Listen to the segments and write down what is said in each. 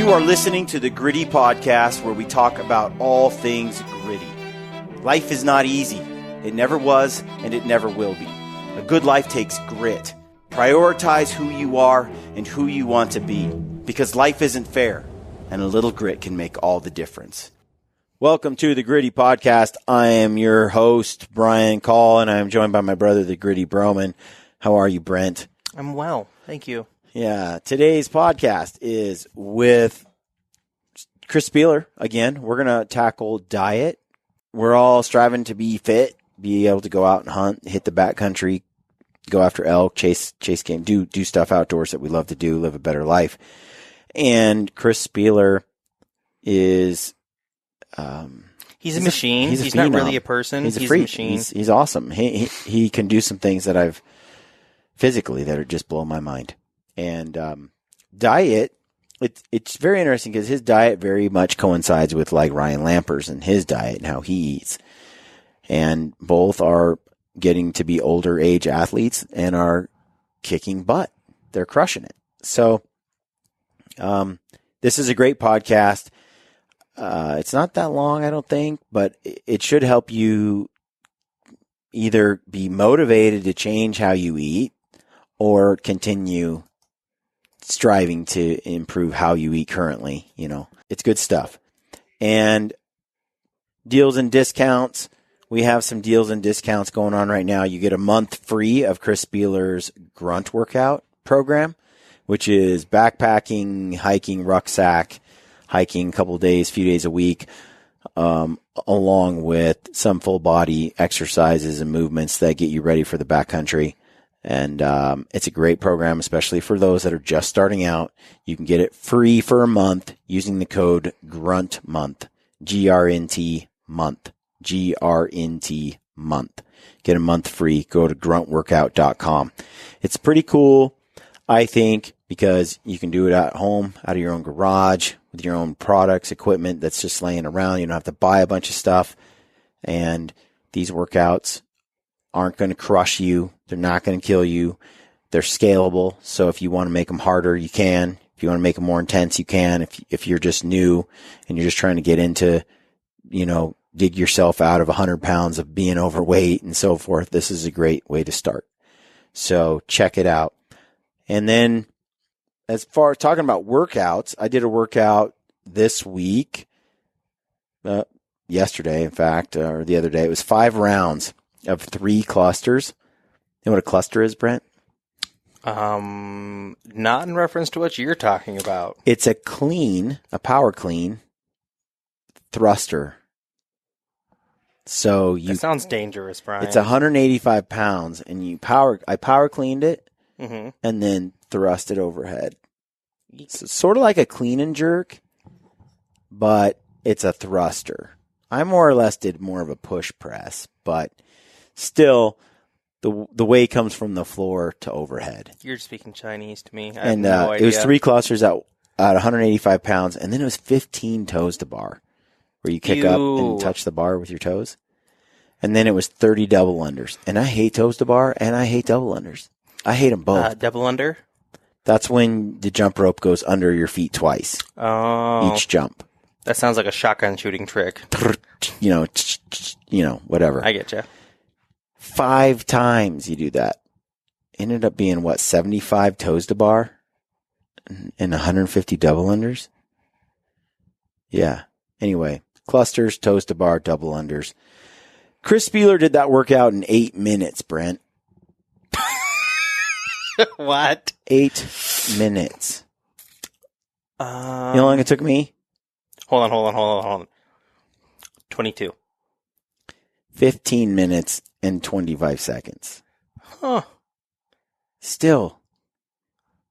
You are listening to the Gritty Podcast, where we talk about all things gritty. Life is not easy. It never was, and it never will be. A good life takes grit. Prioritize who you are and who you want to be, because life isn't fair, and a little grit can make all the difference. Welcome to the Gritty Podcast. I am your host, Brian Call, and I am joined by my brother, the Gritty Broman. How are you, Brent? I'm well. Thank you. Yeah, today's podcast is with Chris Spealler. Again, we're going to tackle diet. We're all striving to be fit, be able to go out and hunt, hit the backcountry, go after elk, chase game, do stuff outdoors that we love to do, live a better life. And Chris Spealler is he's a machine. He's not really a person. He's a machine. He's awesome. He can do some things that I've physically that are just blow my mind. And diet, it's very interesting because his diet very much coincides with like Ryan Lamper's and his diet and how he eats. And both are getting to be older age athletes and are kicking butt. They're crushing it. So this is a great podcast. It's not that long, I don't think, but it should help you either be motivated to change how you eat or continue striving to improve how you eat currently. You know, it's good stuff. And deals and discounts. We have some deals and discounts going on right now. You get a month free of Chris Spealler's GRUNT workout program, which is backpacking, hiking, rucksack, hiking a couple of days, few days a week, along with some full body exercises and movements that get you ready for the backcountry. And it's a great program, especially for those that are just starting out. You can get it free for a month using the code GRUNTMONTH, GRNTMONTH, GRNTMONTH. Get a month free. Go to gruntworkout.com. It's pretty cool, I think, because you can do it at home, out of your own garage, with your own products, equipment that's just laying around. You don't have to buy a bunch of stuff. And these workouts aren't going to crush you. They're not going to kill you. They're scalable. So if you want to make them harder, you can. If you want to make them more intense, you can. If you're just new and you're just trying to get into, dig yourself out of 100 pounds of being overweight and so forth, this is a great way to start. So check it out. And then as far as talking about workouts, I did a workout this week, yesterday, in fact, or the other day. It was 5 rounds of 3 clusters. You know what a cluster is, Brent? Not in reference to what you're talking about. It's a power clean thruster. So that sounds dangerous, Brian. It's 185 pounds, and I power cleaned it, and then thrust it overhead. So it's sort of like a clean and jerk, but it's a thruster. I more or less did more of a push press, but still, the weight comes from the floor to overhead. You're speaking Chinese to me. I and have no idea. It was 3 clusters at 185 pounds, and then it was 15 toes to bar, where you kick up and touch the bar with your toes. And then it was 30 double unders. And I hate toes to bar, and I hate double unders. I hate them both. Double under? That's when the jump rope goes under your feet twice. Oh. Each jump. That sounds like a shotgun shooting trick. Whatever. I get you. 5 times you do that. Ended up being, 75 toes to bar and 150 double unders? Yeah. Anyway, clusters, toes to bar, double unders. Chris Spealler did that workout in 8 minutes, Brent. What? 8 minutes. You know how long it took me? Hold on. 22. 15 minutes and 25 seconds. Huh. Still.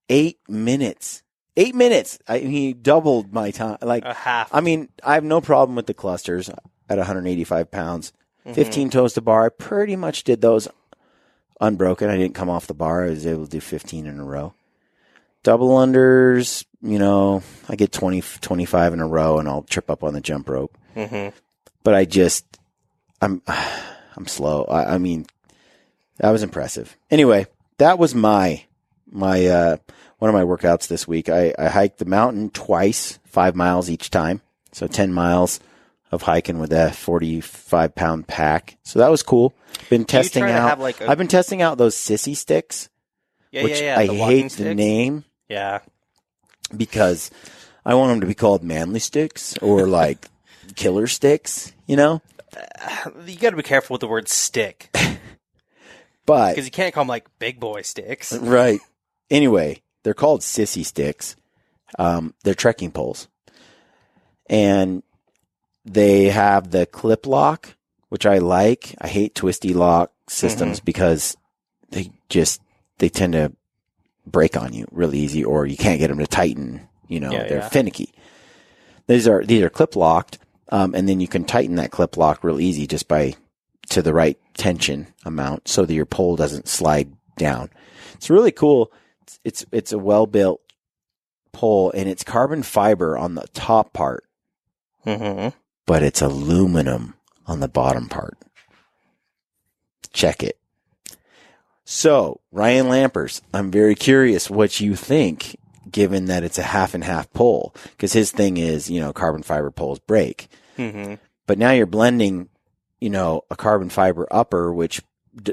8 minutes. 8 minutes. He doubled my time. Like a half. I mean, I have no problem with the clusters at 185 pounds. 15 toes to bar. I pretty much did those unbroken. I didn't come off the bar. I was able to do 15 in a row. Double unders, I get 20, 25 in a row, and I'll trip up on the jump rope. But I'm slow. I mean, that was impressive. Anyway, that was my one of my workouts this week. I hiked the mountain twice, 5 miles each time. So 10 miles of hiking with a 45-pound pack. So that was cool. Been testing out. I've been testing out those sissy sticks, which I hate the name. Yeah. Because I want them to be called manly sticks or like killer sticks, you know? You got to be careful with the word stick. But because you can't call them like big boy sticks. Right. Anyway, they're called sissy sticks. They're trekking poles. And they have the clip lock, which I like. I hate twisty lock systems because they tend to break on you really easy, or you can't get them to tighten. You know, they're finicky. These are clip locked, and then you can tighten that clip lock real easy just by to the right tension amount so that your pole doesn't slide down. It's really cool. It's a well built pole, and it's carbon fiber on the top part, but it's aluminum on the bottom part. Check it. So, Ryan Lampers, I'm very curious what you think, given that it's a half and half pole, because his thing is, you know, carbon fiber poles break. But now you're blending, you know, a carbon fiber upper, which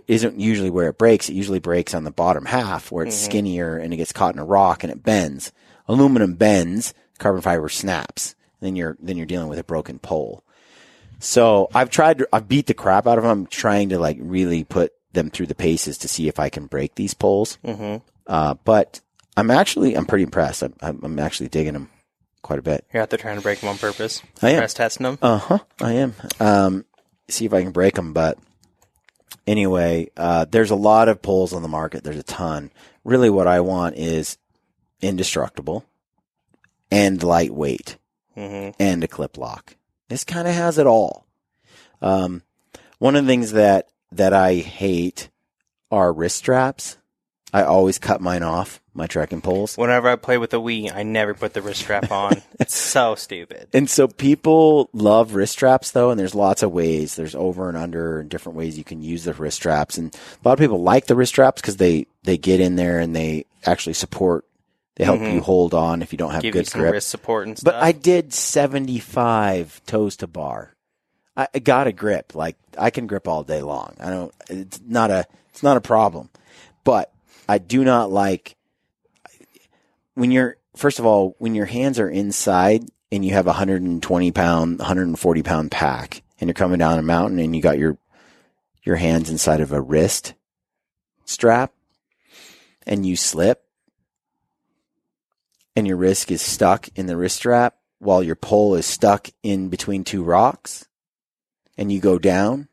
isn't usually where it breaks. It usually breaks on the bottom half where it's skinnier and it gets caught in a rock and it bends. Aluminum bends, carbon fiber snaps. Then you're dealing with a broken pole. So I've beat the crap out of them. I'm trying to like really put them through the paces to see if I can break these poles. But I'm pretty impressed. I'm actually digging them quite a bit. You're out there trying to break them on purpose? I am. Stress testing them? I am. See if I can break them. But anyway, there's a lot of poles on the market. There's a ton. Really what I want is indestructible and lightweight and a clip lock. This kind of has it all. One of the things that I hate are wrist straps. I always cut mine off, my trekking poles. Whenever I play with the Wii, I never put the wrist strap on. It's so stupid. And so people love wrist straps, though, and there's lots of ways. There's over and under and different ways you can use the wrist straps. And a lot of people like the wrist straps because they get in there and they actually support. They help you hold on if you don't have Give good you some grip. Wrist support and stuff. But I did 75 toes to bar. I got a grip. Like, I can grip all day long. It's not a problem. But I do not like when your hands are inside and you have a 120 pound, 140 pound pack and you're coming down a mountain and you got your hands inside of a wrist strap and you slip and your wrist is stuck in the wrist strap while your pole is stuck in between two rocks and you go down.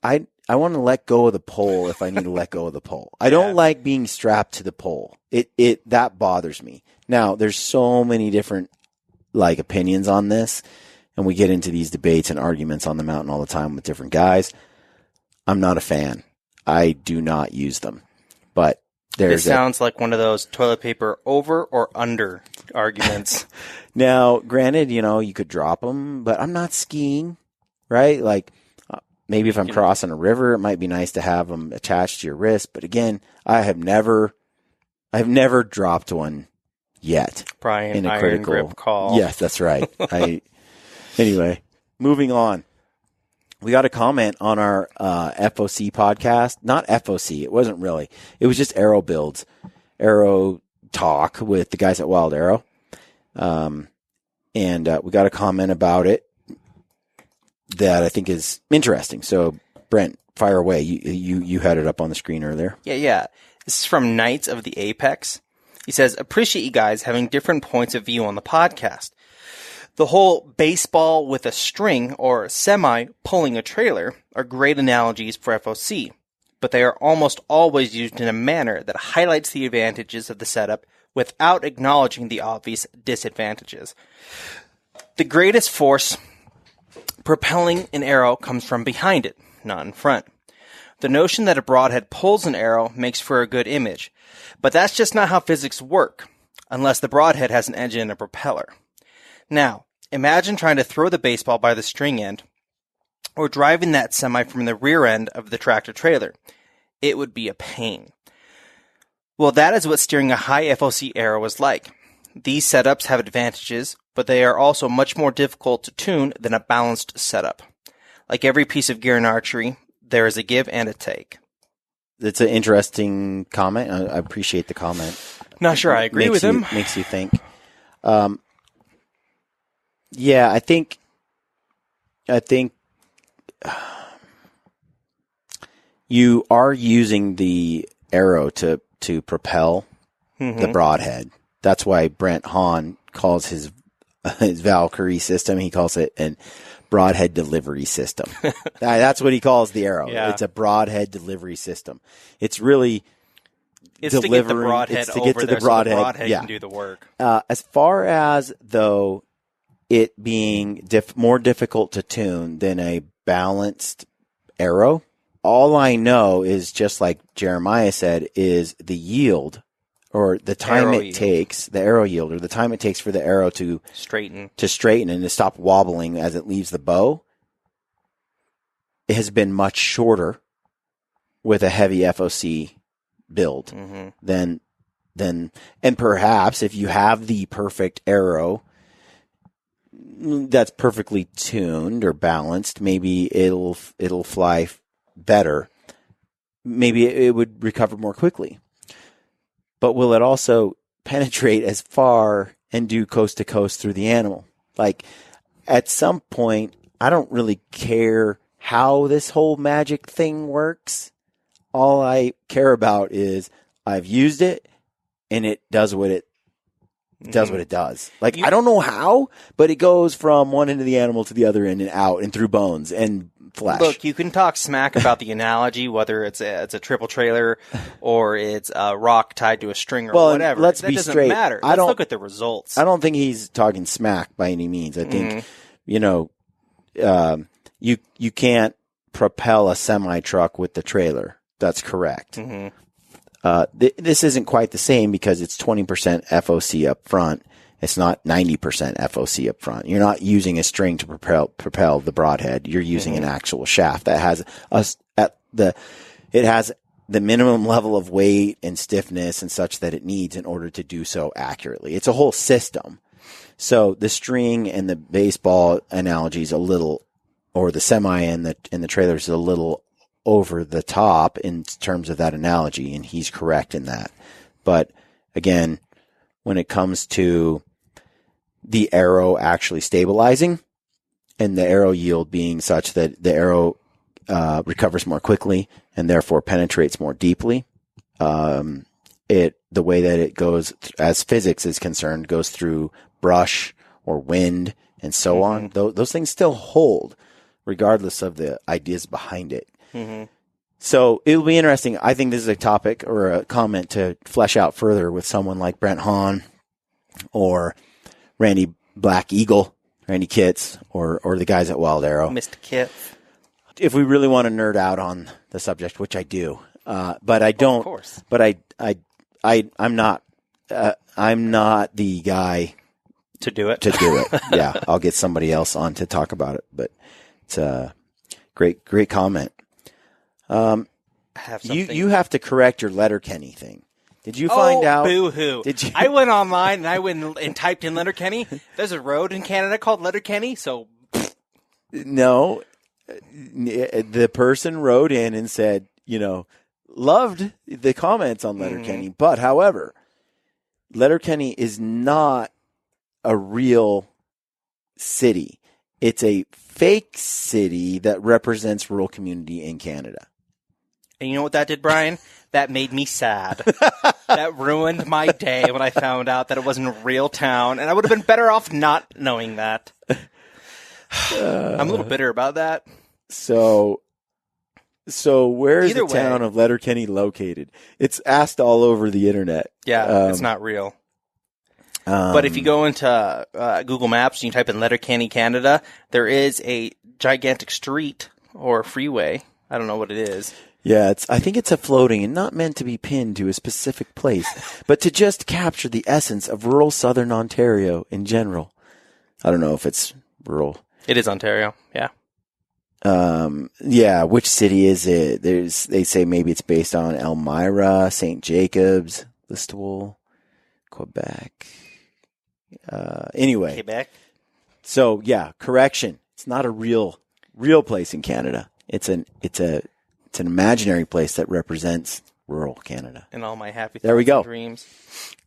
I want to let go of the pole if I need to let go of the pole. I don't like being strapped to the pole. That bothers me. Now, there's so many different like opinions on this, and we get into these debates and arguments on the mountain all the time with different guys. I'm not a fan. I do not use them. But this sounds like one of those toilet paper over or under arguments. Now, granted, you know, you could drop them, but I'm not skiing, right? Like, maybe if I'm crossing a river, it might be nice to have them attached to your wrist. But again, I've never dropped one yet. Probably an iron grip call. Yes, that's right. Anyway, moving on. We got a comment on our FOC podcast. Not FOC. It wasn't really. It was just Aero Builds, Aero Talk with the guys at Wild Arrow. And we got a comment about it that I think is interesting. So, Brent, fire away. You had it up on the screen earlier. Yeah. This is from Knights of the Apex. He says, appreciate you guys having different points of view on the podcast. The whole baseball with a string or semi pulling a trailer are great analogies for FOC, but they are almost always used in a manner that highlights the advantages of the setup without acknowledging the obvious disadvantages. The greatest force propelling an arrow comes from behind it, not in front. The notion that a broadhead pulls an arrow makes for a good image, but that's just not how physics work, unless the broadhead has an engine and a propeller. Now, imagine trying to throw the baseball by the string end, or driving that semi from the rear end of the tractor trailer. It would be a pain. Well, that is what steering a high FOC arrow is like. These setups have advantages, but they are also much more difficult to tune than a balanced setup. Like every piece of gear in archery, there is a give and a take. It's an interesting comment. I appreciate the comment. Not sure I agree with him. Makes you think. Yeah, I think you are using the arrow to propel the broadhead. That's why Brent Hahn calls his Valkyrie system. He calls it an broadhead delivery system. That's what he calls the arrow. Yeah. It's a broadhead delivery system. It's really It's to get the broadhead over there so the broadhead can do the work. As far as, though, it being more difficult to tune than a balanced arrow, all I know is, just like Jeremiah said, is the yield or the time it takes, the arrow yield, or the time it takes for the arrow to straighten and to stop wobbling as it leaves the bow. It has been much shorter with a heavy FOC build than, and perhaps if you have the perfect arrow that's perfectly tuned or balanced, maybe it'll fly better. Maybe it would recover more quickly. But will it also penetrate as far and do coast to coast through the animal? Like, at some point, I don't really care how this whole magic thing works. All I care about is I've used it and it does what it does. Like, I don't know how, but it goes from one end of the animal to the other end and out and through bones and flesh. Look, you can talk smack about the analogy, whether it's a triple trailer or it's a rock tied to a string or whatever. Let's be straight. Doesn't matter. Let's look at the results. I don't think he's talking smack by any means. I think, you can't propel a semi-truck with the trailer. That's correct. This isn't quite the same because it's 20% FOC up front. It's not 90% FOC up front. You're not using a string to propel the broadhead. You're using an actual shaft that has it has the minimum level of weight and stiffness and such that it needs in order to do so accurately. It's a whole system. So the string and the baseball analogy is a little, or the semi and the trailer is a little over the top in terms of that analogy, and he's correct in that. But again, when it comes to the arrow actually stabilizing and the arrow yield being such that the arrow recovers more quickly and therefore penetrates more deeply, the way that it goes, as physics is concerned, goes through brush or wind and so on. Those things still hold regardless of the ideas behind it. So it'll be interesting. I think this is a topic or a comment to flesh out further with someone like Brent Hahn or Randy Black Eagle, Randy Kitts, or the guys at Wild Arrow. Mr. Kit. If we really want to nerd out on the subject, which I do, but I don't. Of course. But I'm not the guy to do it. Yeah, I'll get somebody else on to talk about it. But it's a great comment. You have to correct your Letterkenny thing. Did you find out? Boo-hoo. Did you? I went online and I went and typed in Letterkenny. There's a road in Canada called Letterkenny, so. No. The person wrote in and said, loved the comments on Letterkenny, but however, Letterkenny is not a real city. It's a fake city that represents rural community in Canada. And you know what that did, Brian? That made me sad. That ruined my day when I found out that it wasn't a real town, and I would have been better off not knowing that. I'm a little bitter about that. So where is the town of Letterkenny located? It's asked all over the internet. Yeah, it's not real. But if you go into Google Maps and you type in Letterkenny, Canada, there is a gigantic street or freeway. I don't know what it is. Yeah, I think it's a floating and not meant to be pinned to a specific place, but to just capture the essence of rural southern Ontario in general. I don't know if it's rural. It is Ontario, yeah. Yeah, which city is it? They say maybe it's based on Elmira, St. Jacobs. Listowel, Quebec. Anyway. Quebec. So yeah, correction. It's not a real place in Canada. It's an imaginary place that represents rural Canada. And all my happy there we go. Dreams.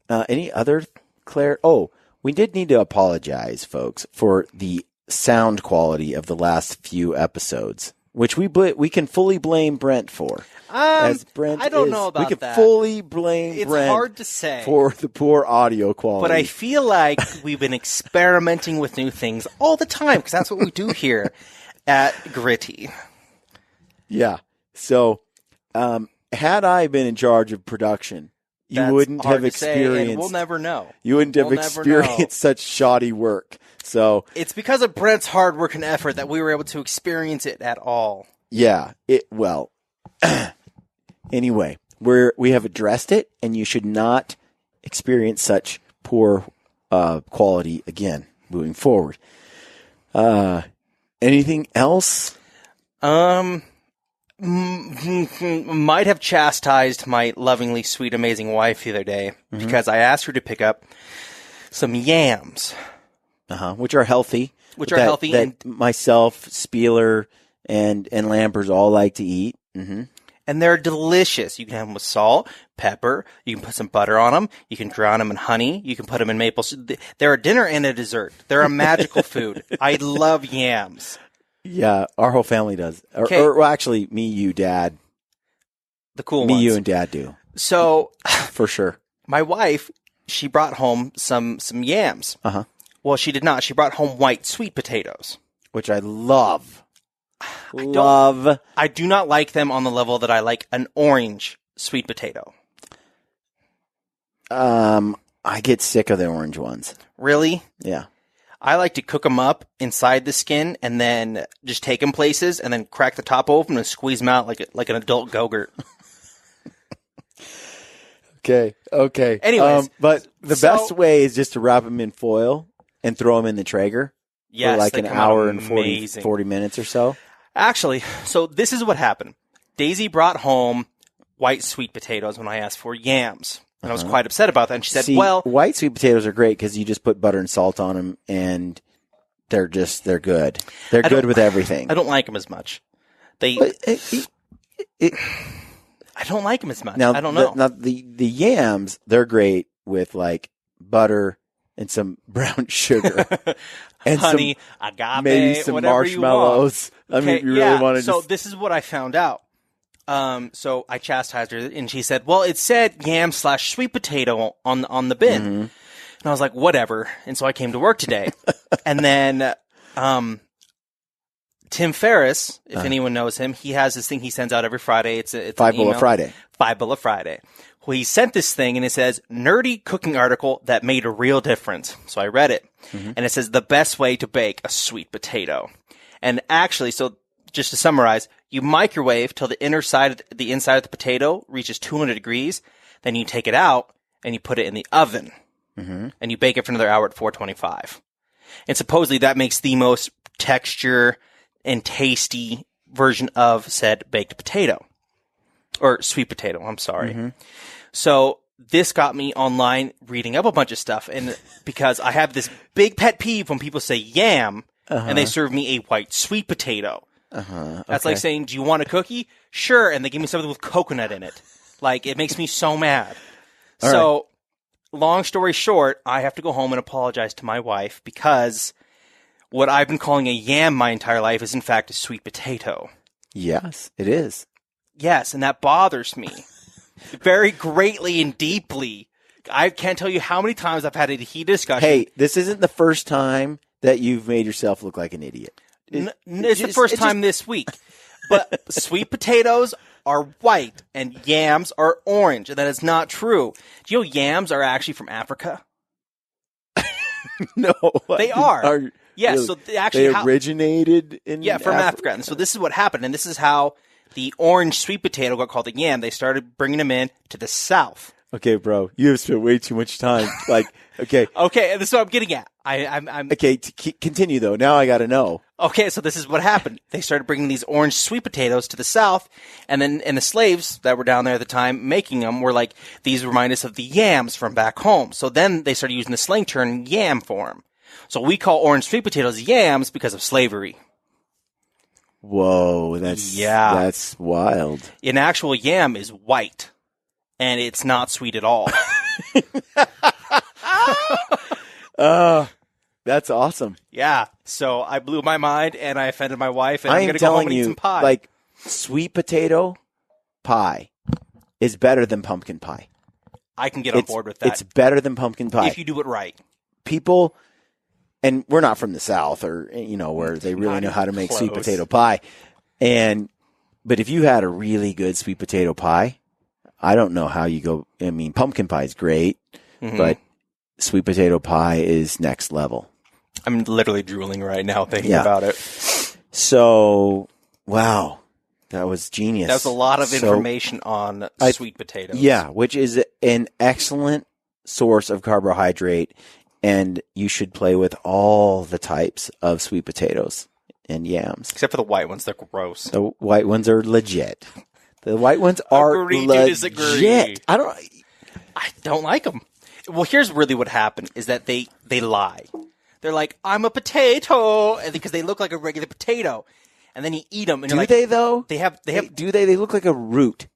Any other, Claire? Oh, we did need to apologize, folks, for the sound quality of the last few episodes, which we can fully blame Brent for. As Brent I don't know about we can that. fully blame It's Brent hard to say. For the poor audio quality. But I feel like we've been experimenting with new things all the time, because that's what we do here at Gritty. Yeah. So, had I been in charge of production, you wouldn't have experienced. And we'll never know. You wouldn't have experienced such shoddy work. So it's because of Brent's hard work and effort that we were able to experience it at all. Yeah. Anyway, we have addressed it, and you should not experience such poor quality again moving forward. Anything else? Might have chastised my lovingly sweet, amazing wife the other day because I asked her to pick up some yams. Which are healthy. That myself, Spealler, and Lampers all like to eat. Mm-hmm. And they're delicious. You can have them with salt, pepper. You can put some butter on them. You can drown them in honey. You can put them in maple syrup. They're a dinner and a dessert. They're a magical food. I love yams. Yeah, our whole family does. Well, actually, me, you, Dad. The cool ones. Me, you, and Dad do. So, for sure. My wife, she brought home some yams. Well, she did not. She brought home white sweet potatoes, which I love. I do not like them on the level that I like an orange sweet potato. I get sick of the orange ones. Really? Yeah. I like to cook them up inside the skin and then just take them places and then crack the top open and squeeze them out like an adult Go-Gurt. Okay. Anyways. But the best way is just to wrap them in foil and throw them in the Traeger for like an hour and 40 minutes or so. Actually, so this is what happened. Daisy brought home white sweet potatoes when I asked for yams. And I was quite upset about that. And she said, white sweet potatoes are great because you just put butter and salt on them and they're good. They're good with everything. I don't like them as much. I don't like them as much. I don't know. Now the yams, they're great with like butter and some brown sugar. And honey, agave, maybe some marshmallows. Okay, I mean, you really want to So this is what I found out. So I chastised her, and she said, well, it said yam/sweet potato on the bin. And I was like, whatever. And so I came to work today. And then Tim Ferriss, if anyone knows him, he has this thing he sends out every Friday. It's Five Bullet Friday. Well, he sent this thing, and it says, nerdy cooking article that made a real difference. So I read it. And it says, the best way to bake a sweet potato. And actually, so just to summarize, you microwave till the inside of the potato reaches 200 degrees. Then you take it out and you put it in the oven. And you bake it for another hour at 425. And supposedly that makes the most texture and tasty version of said baked potato. Or sweet potato, I'm sorry. So this got me online reading up a bunch of stuff. And because I have this big pet peeve when people say yam and they serve me a white sweet potato. That's like saying, do you want a cookie? Sure. And they give me something with coconut in it. Like, it makes me so mad. Long story short, I have to go home and apologize to my wife because what I've been calling a yam my entire life is in fact a sweet potato. Yes, it is. Yes, and that bothers me very greatly and deeply. I can't tell you how many times I've had a heated discussion. Hey, this isn't the first time that you've made yourself look like an idiot. It's the first time this week. But sweet potatoes are white and yams are orange, and that is not true. Do you know yams are actually from Africa? No. They are. Yes, really? So they originated in from Africa. And so this is what happened, and this is how the orange sweet potato got called a yam. They started bringing them in to the South. Okay, bro, you have spent way too much time. Okay, and this is what I'm getting at. I'm okay. Continue though. Now I got to know. Okay, so this is what happened. They started bringing these orange sweet potatoes to the South, and the slaves that were down there at the time making them were like, these remind us of the yams from back home. So then they started using the slang term yam for them. So we call orange sweet potatoes yams because of slavery. Whoa, that's wild. An actual yam is white, and it's not sweet at all. That's awesome. Yeah, so I blew my mind, and I offended my wife, and I I'm am going to go home telling and eat you, some pie. like, sweet potato pie is better than pumpkin pie. I can get on board with that. It's better than pumpkin pie. If you do it right. People, and we're not from the South or, where they really know how to make sweet potato pie. But if you had a really good sweet potato pie, I don't know how you go. I mean, pumpkin pie is great, but sweet potato pie is next level. I'm literally drooling right now thinking about it. So, wow, that was genius. That was a lot of information on sweet potatoes. Yeah, which is an excellent source of carbohydrate, and you should play with all the types of sweet potatoes and yams. Except for the white ones, they're gross. The white ones are legit. The white ones are legit. I don't like them. Well, here's really what happened is that they lie. They're like, I'm a potato, because they look like a regular potato. And then you eat them, and you're like, do they though? They have. They look like a root.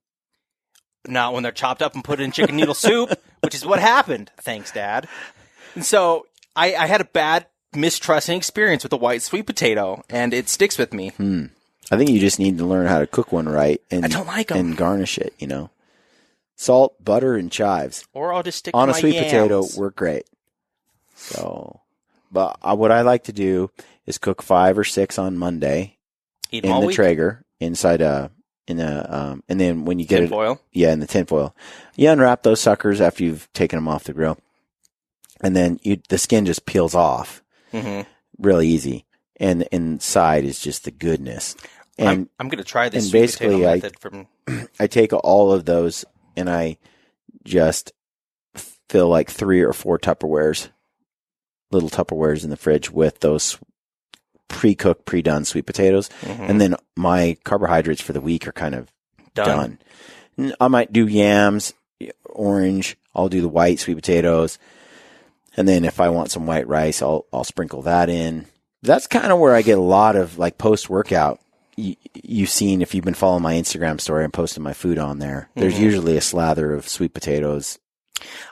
Not when they're chopped up and put in chicken noodle soup, which is what happened. Thanks, Dad. And so I had a bad mistrusting experience with the white sweet potato, and it sticks with me. I think you just need to learn how to cook one right, and I don't like them. And garnish it. Salt, butter, and chives. Or I'll just stick on to a my sweet yams. potato. Work great. So, but what I like to do is cook 5 or 6 on Monday. Eat in all the week? Traeger inside and then when you get tin foil? in the tin foil, you unwrap those suckers after you've taken them off the grill, and then the skin just peels off, really easy, and inside is just the goodness. And I'm going to try this. And sweet basically, potato method from. I take all of those and I just fill like 3 or 4 little Tupperwares in the fridge with those pre-cooked, pre-done sweet potatoes. And then my carbohydrates for the week are kind of done. I might do yams, orange. I'll do the white sweet potatoes. And then if I want some white rice, I'll sprinkle that in. That's kind of where I get a lot of like post-workout. You've seen, if you've been following my Instagram story, I'm posting my food on there. There's usually a slather of sweet potatoes.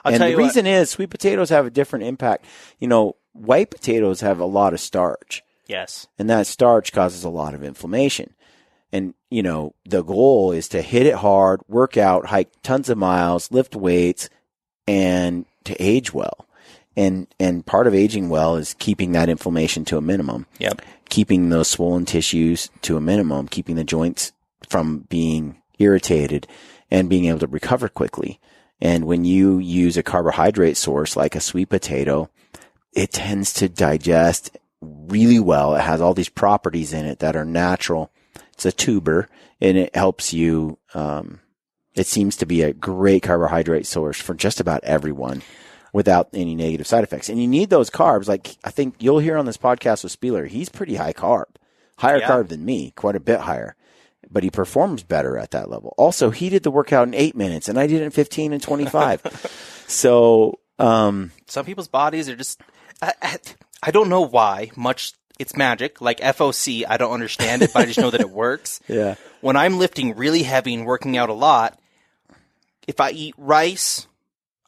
And the reason is sweet potatoes have a different impact. White potatoes have a lot of starch. Yes. And that starch causes a lot of inflammation. And, the goal is to hit it hard, work out, hike tons of miles, lift weights, and to age well. And part of aging well is keeping that inflammation to a minimum. Yep. Keeping those swollen tissues to a minimum, keeping the joints from being irritated and being able to recover quickly. And when you use a carbohydrate source like a sweet potato, it tends to digest really well. It has all these properties in it that are natural. It's a tuber, and it helps you. It seems to be a great carbohydrate source for just about everyone without any negative side effects. And you need those carbs. Like I think you'll hear on this podcast with Spealler, he's pretty high carb, higher carb than me, quite a bit higher, but he performs better at that level. Also, he did the workout in 8 minutes and I did it in 15 and 25. So, some people's bodies are just, I don't know why much. It's magic, like FOC. I don't understand it, but I just know that it works. Yeah. When I'm lifting really heavy and working out a lot, if I eat rice,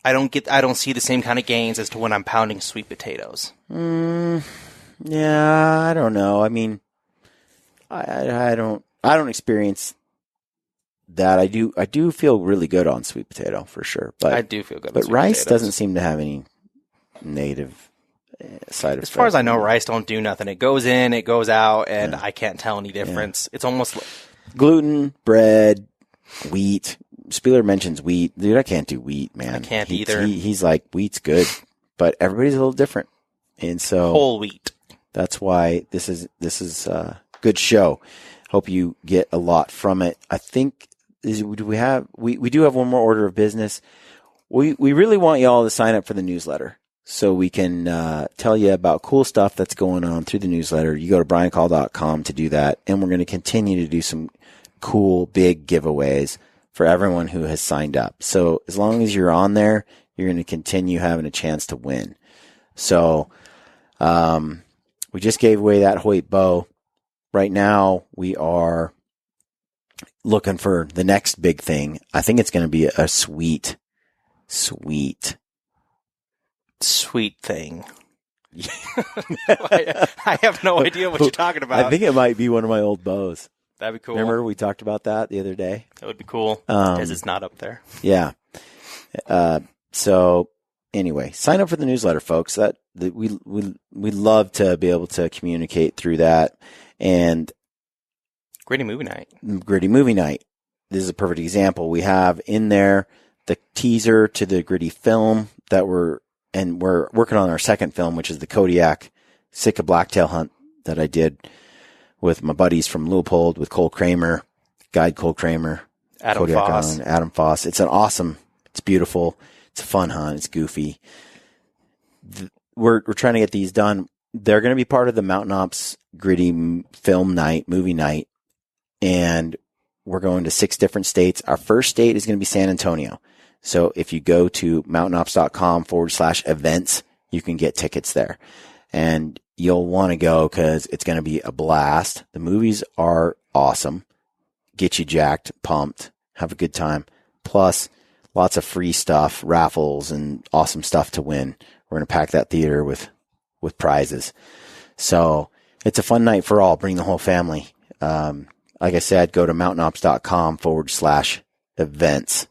I don't see the same kind of gains as to when I'm pounding sweet potatoes. Yeah, I don't know. I mean, I don't experience that. I do feel really good on sweet potato for sure. But I do feel good. But on sweet rice potatoes. doesn't seem to have any negative side effects. As far as I know, rice don't do nothing. It goes in, it goes out, and I can't tell any difference. It's almost like gluten, bread, wheat. Spealler mentions wheat. Dude, I can't do wheat, man. I can't either. He's like, wheat's good, but everybody's a little different. And so whole wheat. That's why this is a good show. Hope you get a lot from it. I think we do have one more order of business. We really want you all to sign up for the newsletter. so we can tell you about cool stuff that's going on through the newsletter. You go to briancall.com to do that, and we're going to continue to do some cool, big giveaways for everyone who has signed up. So as long as you're on there, you're going to continue having a chance to win. So we just gave away that Hoyt bow. Right now, we are looking for the next big thing. I think it's going to be a sweet thing. I have no idea what you're talking about. I think it might be one of my old bows. That'd be cool. Remember we talked about that the other day? That would be cool, because it's not up there. Yeah. So anyway, sign up for the newsletter, folks. We love to be able to communicate through that. And Gritty Movie Night. This is a perfect example. We have in there the teaser to the Gritty film that we're working on our second film, which is the Kodiak Sitka blacktail hunt that I did with my buddies from Leupold, with Cole Kramer, guide Cole Kramer, Adam Foss. It's beautiful. It's a fun hunt. It's goofy. We're trying to get these done. They're going to be part of the Mountain Ops Gritty film night, movie night. And we're going to 6 different states. Our first state is going to be San Antonio. So if you go to mountainops.com/events, you can get tickets there. And you'll want to go because it's going to be a blast. The movies are awesome. Get you jacked, pumped, have a good time. Plus, lots of free stuff, raffles, and awesome stuff to win. We're going to pack that theater with prizes. So it's a fun night for all. Bring the whole family. Like I said, go to mountainops.com/events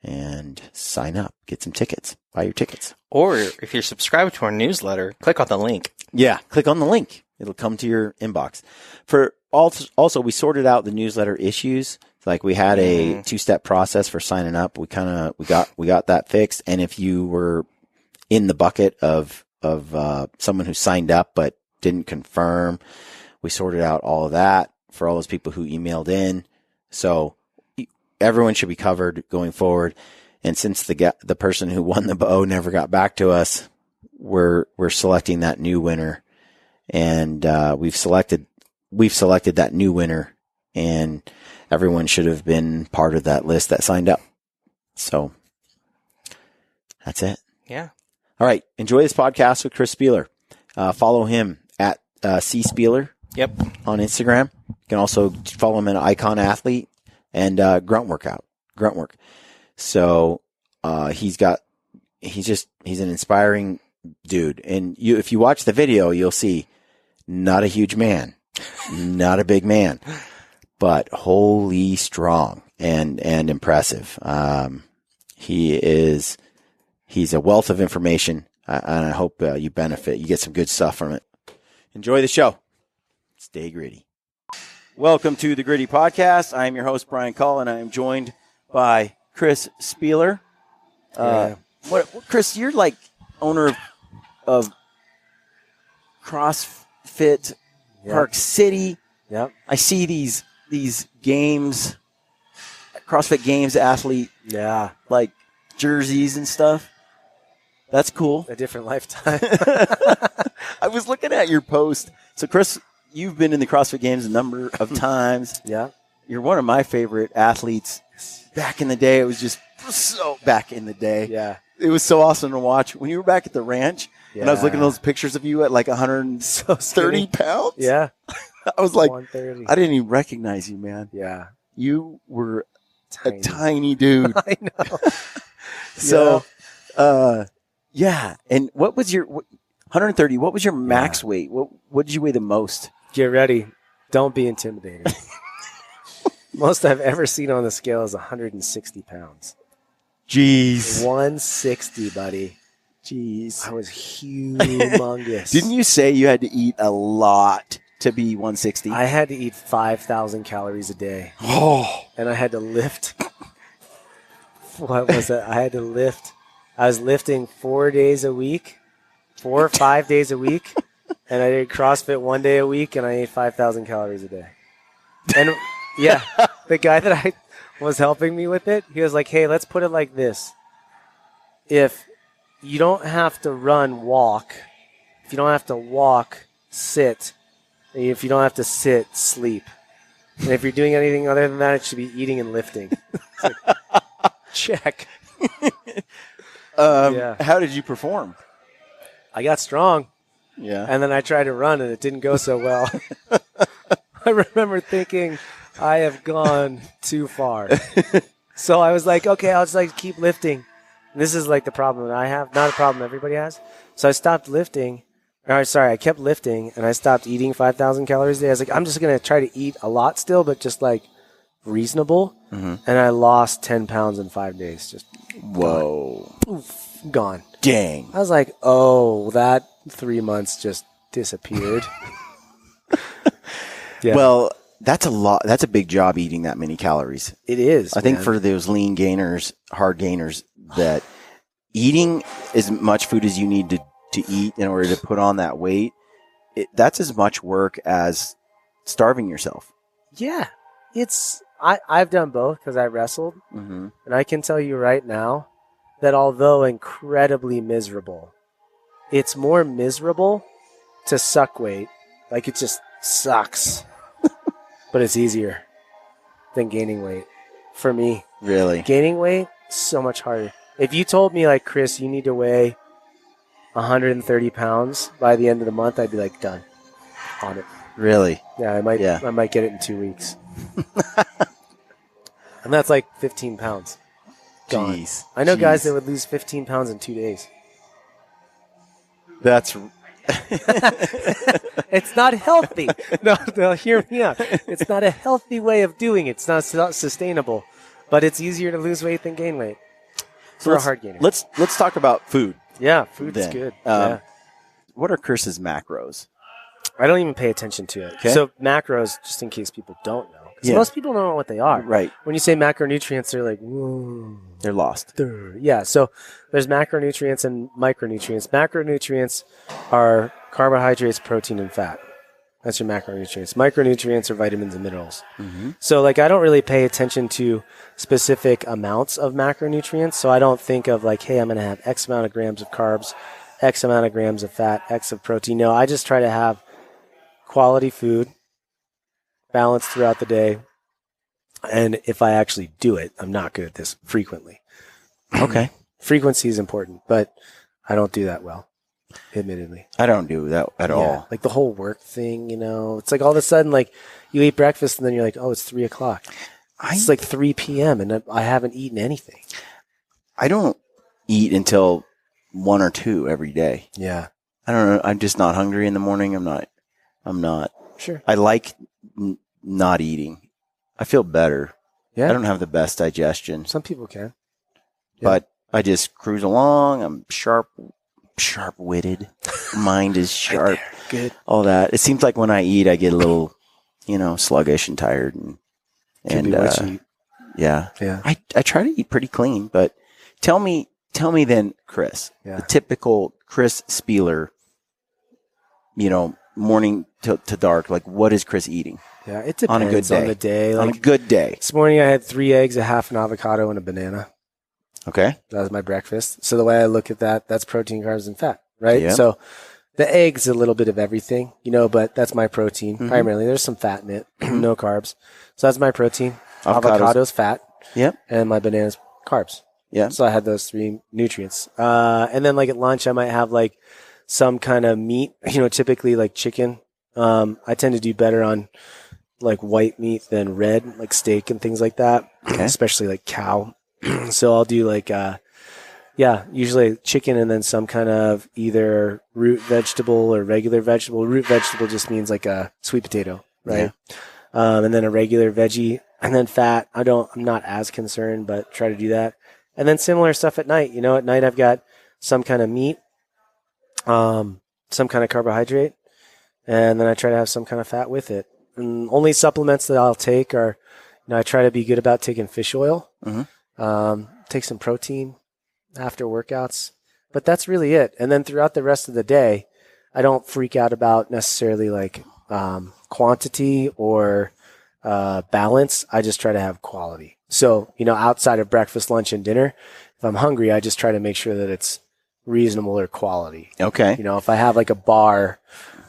and sign up. Get some tickets. Buy your tickets. Or if you're subscribed to our newsletter, click on the link. Yeah, click on the link. It'll come to your inbox. Also, we sorted out the newsletter issues. Like we had a 2-step process for signing up. We got that fixed. And if you were in the bucket of someone who signed up but didn't confirm, we sorted out all of that for all those people who emailed in. So everyone should be covered going forward. And since the person who won the bow never got back to us, we're selecting that new winner. And we've selected that new winner, and everyone should have been part of that list that signed up. So that's it. Yeah. All right. Enjoy this podcast with Chris Spealler. Follow him at CSpealler. Yep. On Instagram. You can also follow him at Icon Athlete and Grunt Work. So he's an inspiring dude. And if you watch the video, you'll see not a huge man, not a big man, but wholly strong and impressive. He's a wealth of information, and I hope you benefit. You get some good stuff from it. Enjoy the show. Stay gritty. Welcome to the Gritty Podcast. I am your host, Brian Cull, and I am joined by Chris Spealler. Chris, you're like owner of CrossFit Park City. Yep. I see these games, CrossFit Games athlete, like jerseys and stuff. That's cool. A different lifetime. I was looking at your post. So, Chris, you've been in the CrossFit Games a number of times. Yeah. You're one of my favorite athletes. Back in the day, it was just so back in the day. Yeah. It was so awesome to watch. When you were back at the ranch, and I was looking at those pictures of you at like 130 pounds. Yeah. I was like, 130. I didn't even recognize you, man. Yeah. You were a tiny dude. I know. So, yeah. And what was your 130? What was your max weight? What did you weigh the most? Get ready. Don't be intimidated. Most I've ever seen on the scale is 160 pounds. Jeez. 160, buddy. Jeez. I was humongous. Didn't you say you had to eat a lot to be 160? I had to eat 5,000 calories a day. Oh. And I had to lift. What was that? I was lifting 4 days a week, 4 or 5 days a week. And I did CrossFit 1 day a week, and I ate 5,000 calories a day. And yeah, the guy that I was helping me with it, he was like, hey, let's put it like this. If you don't have to run, walk. If you don't have to walk, sit. And if you don't have to sit, sleep. And if you're doing anything other than that, it should be eating and lifting. Like, check. How did you perform? I got strong. Yeah. And then I tried to run, and it didn't go so well. I remember thinking, I have gone too far. So I was like, okay, I'll just like keep lifting. And this is like the problem that I have, not a problem everybody has. So I stopped lifting. I kept lifting, and I stopped eating 5,000 calories a day. I was like, I'm just going to try to eat a lot still, but just like reasonable. Mm-hmm. And I lost 10 pounds in 5 days. Just whoa. Gone. Dang. I was like, oh, that 3 months just disappeared. Yeah. Well, that's a lot. That's a big job eating that many calories. It is. I think for those lean gainers, hard gainers, that eating as much food as you need to eat in order to put on that weight, that's as much work as starving yourself. Yeah. I've done both because I wrestled. Mm-hmm. And I can tell you right now that although incredibly miserable, it's more miserable to suck weight. Like it just sucks. But it's easier than gaining weight for me. Really? Gaining weight, so much harder. If you told me like, Chris, you need to weigh 130 pounds by the end of the month, I'd be like, done. On it. Really? Yeah, I might get it in 2 weeks. And that's like 15 pounds. Gone. Jeez. I know guys that would lose 15 pounds in 2 days. That's... It's not healthy. No, hear me out. It's not a healthy way of doing it. It's not sustainable. But it's easier to lose weight than gain weight for a hard gainer. Let's talk about food. Yeah, food's good. What are Chris's macros? I don't even pay attention to it. Okay. So macros, just in case people don't know. Because most people don't know what they are. Right. When you say macronutrients, they're like, whoa. They're lost. Yeah, so there's macronutrients and micronutrients. Macronutrients are carbohydrates, protein, and fat. That's your macronutrients. Micronutrients are vitamins and minerals. Mm-hmm. So like I don't really pay attention to specific amounts of macronutrients. So I don't think of like, hey, I'm going to have X amount of grams of carbs, X amount of grams of fat, X of protein. No, I just try to have quality food, balanced throughout the day. And if I actually do it, I'm not good at this frequently. Okay. Frequency is important, but I don't do that well, admittedly. I don't do that at all. Like the whole work thing, it's like all of a sudden, like you eat breakfast and then you're like, oh, it's 3 o'clock. It's like 3 p.m. and I haven't eaten anything. I don't eat until 1 or 2 every day. Yeah. I don't know. I'm just not hungry in the morning. I'm not. Sure. I like not eating. I feel better. Yeah. I don't have the best digestion. Some people can. Yeah. But I just cruise along. I'm sharp-witted. Mind is sharp. Right. Good. All that. It seems like when I eat, I get a little, sluggish and tired. And yeah. I try to eat pretty clean, but tell me then, Chris, the typical Chris Spealler, morning to dark, like what is Chris eating? Yeah, it depends on the day. On a good day. This morning I had 3 eggs, a half an avocado, and a banana. Okay. That was my breakfast. So the way I look at that, that's protein, carbs, and fat, right? Yeah. So the eggs, a little bit of everything, but that's my protein primarily. There's some fat in it, no carbs. So that's my protein. Avocado's fat. Yep. And my banana's carbs. Yeah. So I had those 3 nutrients. And then like at lunch, I might have like some kind of meat, typically like chicken. I tend to do better on like white meat than red, like steak and things like that, especially like cow. So I'll do like, usually chicken and then some kind of either root vegetable or regular vegetable. Root vegetable just means like a sweet potato, right? Yeah. And then a regular veggie and then fat. I'm not as concerned, but try to do that. And then similar stuff at night. At night I've got some kind of meat, some kind of carbohydrate, and then I try to have some kind of fat with it. And only supplements that I'll take are, I try to be good about taking fish oil, take some protein after workouts, but that's really it. And then throughout the rest of the day, I don't freak out about necessarily like quantity or balance. I just try to have quality. So, outside of breakfast, lunch, and dinner, if I'm hungry, I just try to make sure that it's reasonable or quality. Okay. You know, if I have like a bar,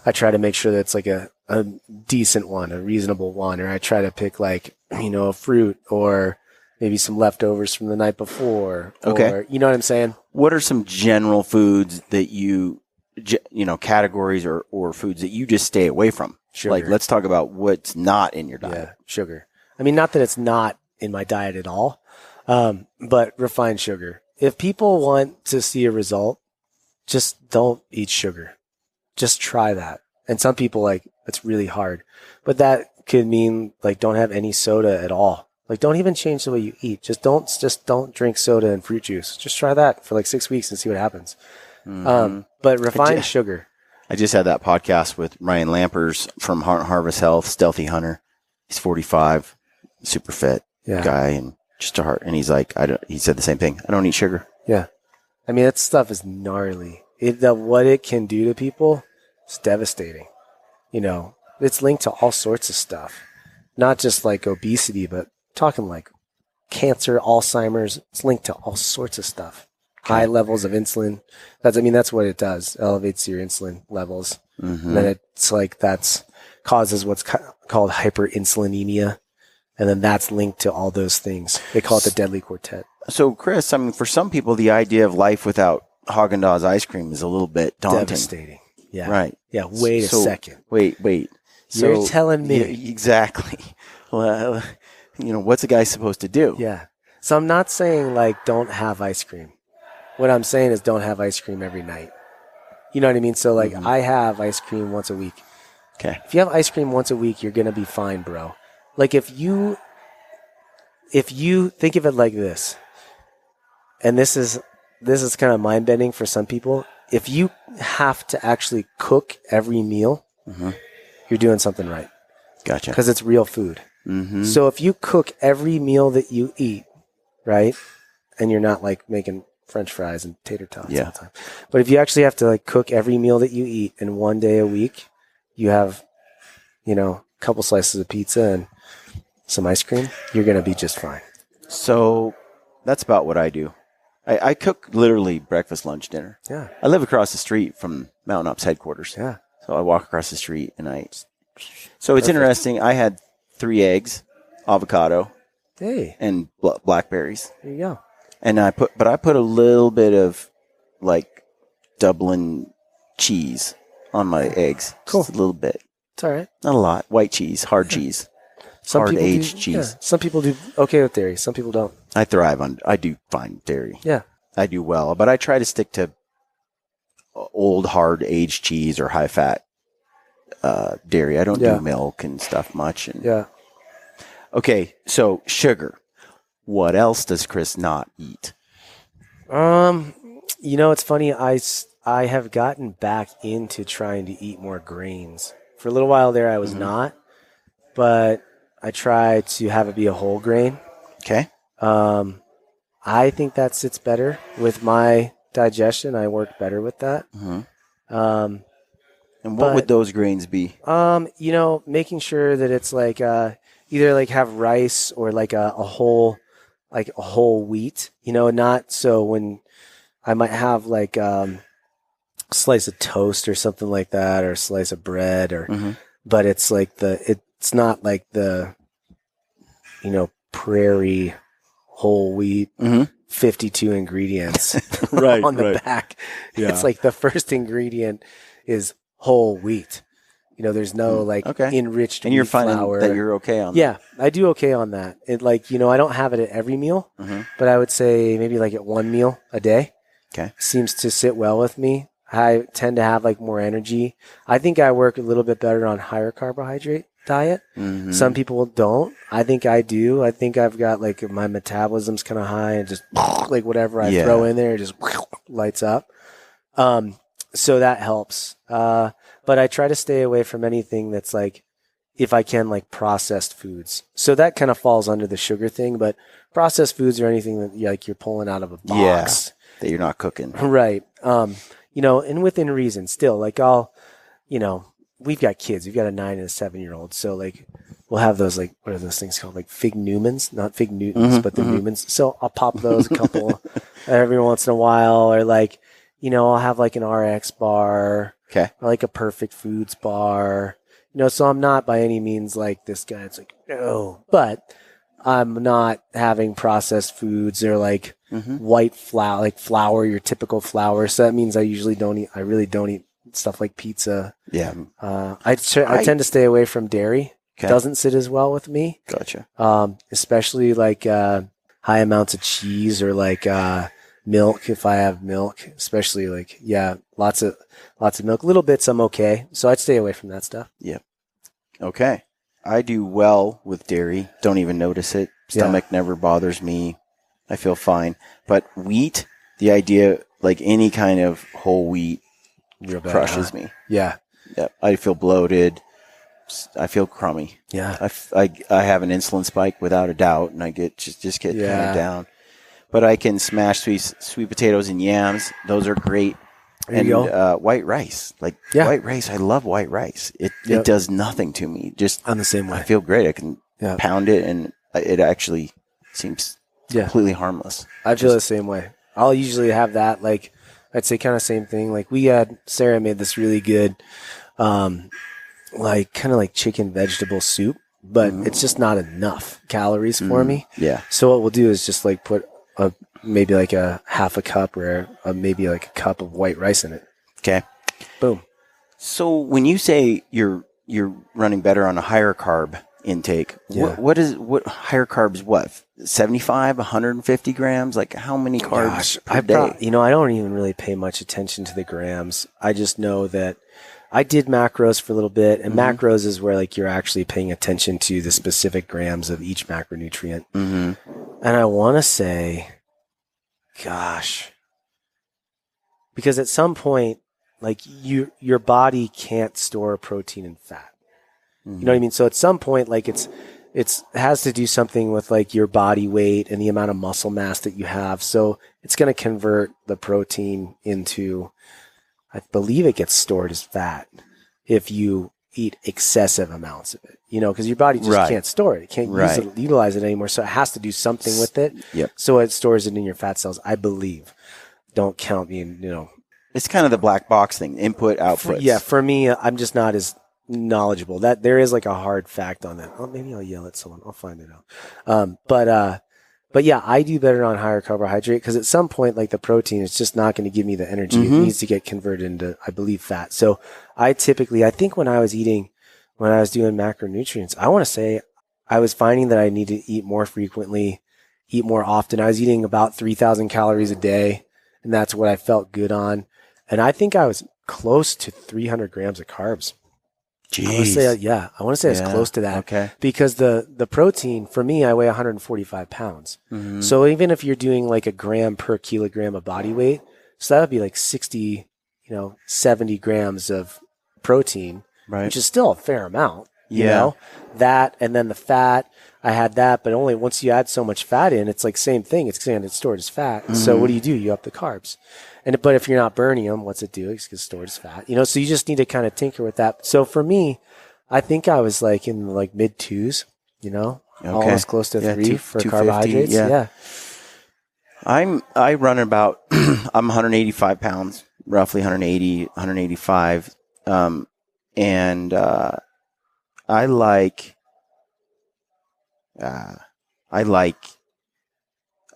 I try to make sure that it's like a decent one, a reasonable one, or I try to pick like, you know, a fruit or maybe some leftovers from the night before. Okay. Or, you know what I'm saying? What are some general foods that you know, categories or foods that you just stay away from? Sugar. Like, let's talk about what's not in your diet. Yeah, sugar. I mean, not that it's not in my diet at all, but refined sugar. If people want to see a result, just don't eat sugar. Just try that. And some people, like, it's really hard. But that could mean, like, don't have any soda at all. Like, don't even change the way you eat. Just don't drink soda and fruit juice. Just try that for like 6 weeks and see what happens. But refined sugar. I just had that podcast with Ryan Lampers from Harvest Health, Stealthy Hunter. He's 45, super fit guy, and just a heart. And he's like, he said the same thing. I don't eat sugar. Yeah. I mean, that stuff is gnarly. What it can do to people is devastating. You know, it's linked to all sorts of stuff. Not just like obesity, but talking like cancer, Alzheimer's. It's linked to all sorts of stuff. High levels of insulin. That's what it does. Elevates your insulin levels. Mm-hmm. And then it's like causes what's called hyperinsulinemia. And then that's linked to all those things. They call it the deadly quartet. So, Chris, I mean, for some people, the idea of life without Haagen-Dazs ice cream is a little bit daunting. Devastating. Yeah. Right. Yeah. Wait a second. Wait. You're telling me. Yeah, exactly. Well, you know, what's a guy supposed to do? Yeah. So I'm not saying like don't have ice cream. What I'm saying is don't have ice cream every night. You know what I mean? So like I have ice cream once a week. Okay. If you have ice cream once a week, you're going to be fine, bro. Like if you think of it like this, and this is kind of mind bending for some people. If you have to actually cook every meal, you're doing something right. Gotcha. Because it's real food. Mm-hmm. So if you cook every meal that you eat, right, and you're not like making French fries and tater tots all the time, but if you actually have to like cook every meal that you eat, and one day a week you have, you know, a couple slices of pizza and some ice cream, you're going to be just fine. So that's about what I do. I cook literally breakfast, lunch, dinner. Yeah. I live across the street from Mountain Ops headquarters. Yeah. So I walk across the street and so it's interesting. I had 3 eggs, avocado, and blackberries. There you go. And I put a little bit of like Dublin cheese on my eggs. Cool. Just a little bit. It's all right. Not a lot. White cheese, hard cheese. Hard aged cheese. Yeah. Some people do okay with dairy. Some people don't. I do fine dairy. Yeah. I do well, but I try to stick to old hard aged cheese or high fat dairy. I don't do milk and stuff much. And, okay, so sugar. What else does Chris not eat? You know, it's funny. I have gotten back into trying to eat more grains. For a little while there, I was not, but I try to have it be a whole grain. Okay. I think that sits better with my digestion. I work better with that. And what would those grains be? You know, making sure that it's like either like have rice or like a whole wheat. You know, not so when I might have like a slice of toast or something like that, or a slice of bread, or but it's like it's not like the, you know, prairie whole wheat, 52 ingredients on the back. Yeah. It's like the first ingredient is whole wheat. You know, there's no like enriched and you're wheat finding flour. that you're okay on that. Yeah, I do okay on that. It like, you know, I don't have it at every meal, but I would say maybe like at one meal a day. Okay. Seems to sit well with me. I tend to have like more energy. I think I work a little bit better on higher carbohydrate diet. Some people don't. I think I do. I think I've got like my metabolism's kind of high and just like whatever I throw in there, it just lights up. So that helps. But I try to stay away from anything that's like, if I can, like processed foods. So that kind of falls under the sugar thing, but processed foods are anything that like you're pulling out of a box. That you're not cooking. Right. You know, and within reason still, like you know, we've got kids. We've got a 9 and a 7-year-old. So like we'll have those, like, what are those things called? Like Fig Newmans, not Fig Newtons, but the Newmans. So I'll pop those a couple every once in a while, or like, I'll have like an RX bar Okay. or like a Perfect Foods bar. So I'm not by any means like this guy. It's like, no, but I'm not having processed foods or like white flour, like flour, your typical flour. So that means I really don't eat stuff like pizza. Yeah. I tend to stay away from dairy. Okay. Doesn't sit as well with me. Gotcha. Especially like high amounts of cheese or like milk if I have milk. Especially like lots of milk. Little bits I'm okay. So I'd stay away from that stuff. Yeah. Okay. I do well with dairy. Don't even notice it. Stomach never bothers me. I feel fine. But wheat, the idea, like any kind of whole wheat, crushes me. Yeah. Yep. I feel bloated. I feel crummy. Yeah. I have an insulin spike without a doubt, and I get just get kind of down. But I can smash sweet potatoes and yams. Those are great. There you go. White rice, white rice. I love white rice. It does nothing to me. Just I'm the same way. I feel great. I can pound it, and it actually seems completely harmless. I feel the same way. I'll usually have that. Like I'd say, kind of same thing. Like Sarah made this really good, like kind of like chicken vegetable soup, but it's just not enough calories for me. Yeah. So what we'll do is just like put maybe like a half a cup or maybe like a cup of white rice in it. Okay. Boom. So when you say you're running better on a higher carb intake, what higher carbs? What 75, 150 grams? Like how many carbs per day? I don't even really pay much attention to the grams. I just know that I did macros for a little bit, and macros is where like you're actually paying attention to the specific grams of each macronutrient. And I want to say, gosh, because at some point, like your body can't store protein and fat. You know what I mean? So at some point, like it has to do something with like your body weight and the amount of muscle mass that you have. So it's going to convert the protein into, I believe it gets stored as fat if you eat excessive amounts of it, because your body just can't store it. It can't utilize it anymore. So it has to do something with it. Yep. So it stores it in your fat cells, I believe. Don't count me, It's kind of the black box thing, input, output. For me, I'm just not as knowledgeable. That there is like a hard fact on that. Oh, maybe I'll yell at someone. I'll find it out. But yeah, I do better on higher carbohydrate because at some point, like the protein, it's just not going to give me the energy. It needs to get converted into, I believe, fat. So I think when I was doing macronutrients, I want to say I was finding that I need to eat more frequently, eat more often. I was eating about 3,000 calories a day, and that's what I felt good on. And I think I was close to 300 grams of carbs. Jeez. I want to say it's close to that. Okay. Because the protein, for me, I weigh 145 pounds. So even if you're doing like a gram per kilogram of body weight, so that would be like 60, 70 grams of protein, which is still a fair amount, you know? That, and then the fat, I had that, but only once you add so much fat in, it's like same thing. It's stored as fat. So what do? You up the carbs. But if you're not burning them, what's it do? It gets stored as fat, so you just need to kind of tinker with that. So for me, I think I was like in like mid twos, almost close to 3 for carbohydrates. Yeah. I run about, I'm 185 pounds, roughly 180, 185. And I like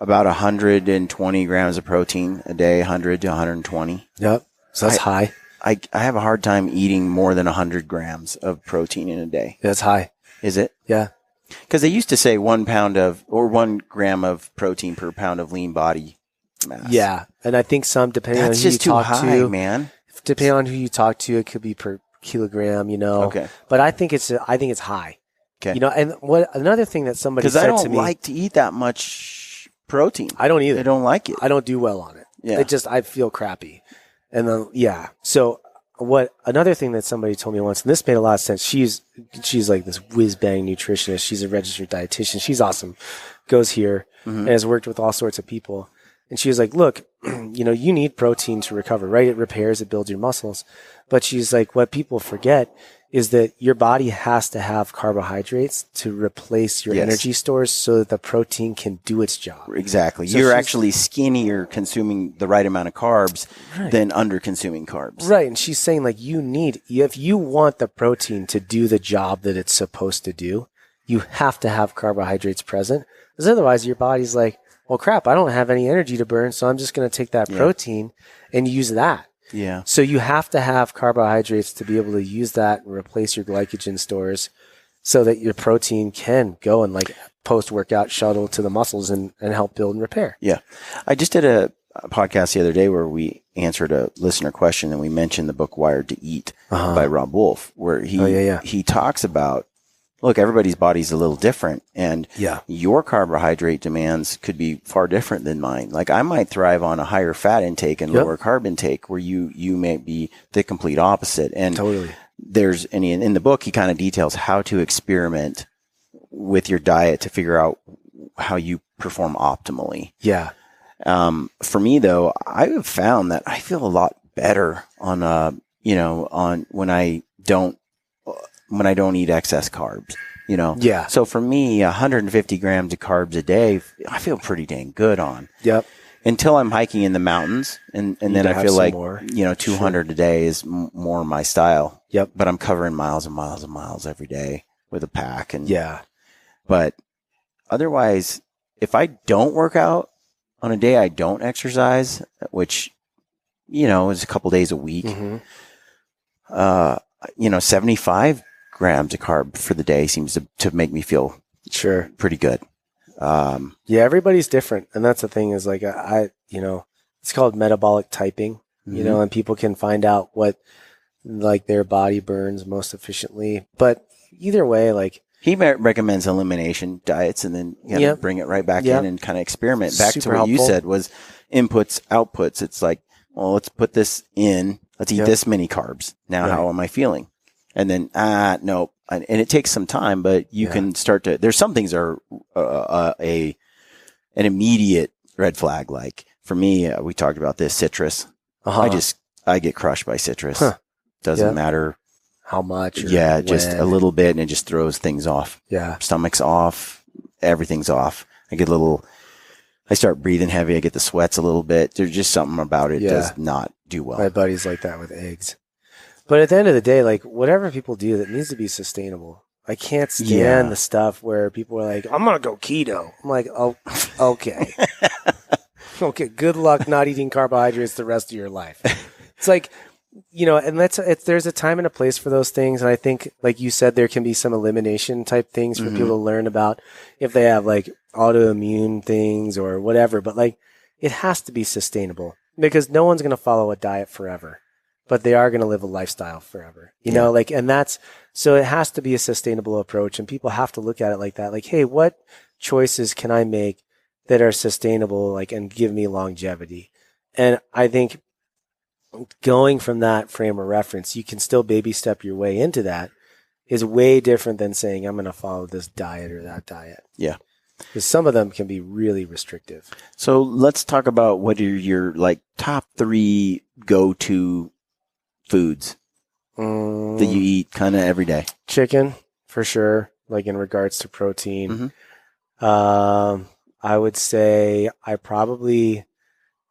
about 120 grams of protein a day, 100 to 120. Yep. So that's high. I have a hard time eating more than 100 grams of protein in a day. That's high. Is it? Yeah. Because they used to say 1 gram of protein per pound of lean body mass. Yeah. And I think depending on who you talk to, man. Depending on who you talk to, it could be per kilogram, Okay. But I think it's high. Okay. And another thing that somebody said to me. Because I don't like to eat that much protein. I don't either. I don't like it. I don't do well on it. Yeah. I feel crappy. And then, So another thing that somebody told me once, and this made a lot of sense. She's like this whiz bang nutritionist. She's a registered dietitian. She's awesome. Goes here and has worked with all sorts of people. And she was like, look, you need protein to recover, right? It repairs, it builds your muscles. But she's like, what people forget is that your body has to have carbohydrates to replace your energy stores so that the protein can do its job. Exactly. So you're actually skinnier consuming the right amount of carbs than under consuming carbs. Right. And she's saying like if you want the protein to do the job that it's supposed to do, you have to have carbohydrates present. Because otherwise your body's like, well, crap, I don't have any energy to burn, so I'm just going to take that protein and use that. Yeah. So you have to have carbohydrates to be able to use that and replace your glycogen stores so that your protein can go and like post-workout shuttle to the muscles and help build and repair. Yeah. I just did a podcast the other day where we answered a listener question and we mentioned the book Wired to Eat by Rob Wolf, where he talks about, look, everybody's body's a little different, and your carbohydrate demands could be far different than mine. Like I might thrive on a higher fat intake and lower carb intake, where you may be the complete opposite. And totally. In the book, he kind of details how to experiment with your diet to figure out how you perform optimally. Yeah. For me though, I have found that I feel a lot better on when I don't eat excess carbs, Yeah. So for me, 150 grams of carbs a day, I feel pretty dang good on. Yep. Until I'm hiking in the mountains, and then I feel like, more. 200 a day is more my style. Yep. But I'm covering miles and miles and miles every day with a pack. But otherwise, if I don't work out on a day I don't exercise, which, is a couple days a week, 75 grams of carb for the day seems to make me feel pretty good. Everybody's different. And that's the thing is like, it's called metabolic typing, and people can find out what like their body burns most efficiently. But either way, like he recommends elimination diets and then bring it right back in and kind of experiment. Back to what you said was inputs, outputs. It's like, well, let's put this in. Let's eat this many carbs. Now, how am I feeling? And then, nope. And it takes some time, but you can start to, there's some things are an immediate red flag. Like for me, we talked about this citrus. I get crushed by citrus. Doesn't matter how much. Just a little bit, and it just throws things off. Yeah. Stomach's off. Everything's off. I start breathing heavy. I get the sweats a little bit. There's just something about it does not do well. My buddy's like that with eggs. But at the end of the day, like whatever people do, that needs to be sustainable. I can't stand the stuff where people are like, I'm going to go keto. I'm like, oh, okay. Okay. Good luck not eating carbohydrates the rest of your life. It's like, and there's a time and a place for those things. And I think, like you said, there can be some elimination type things for people to learn about if they have like autoimmune things or whatever. But like, it has to be sustainable because no one's going to follow a diet forever, but they are going to live a lifestyle forever, so it has to be a sustainable approach, and people have to look at it like that. Like, hey, what choices can I make that are sustainable, and give me longevity? And I think going from that frame of reference, you can still baby step your way into that, is way different than saying, I'm going to follow this diet or that diet. Yeah. Because some of them can be really restrictive. So let's talk about what are your top 3 go-to foods that you eat kind of every day. Chicken, for sure, in regards to protein. I would say I probably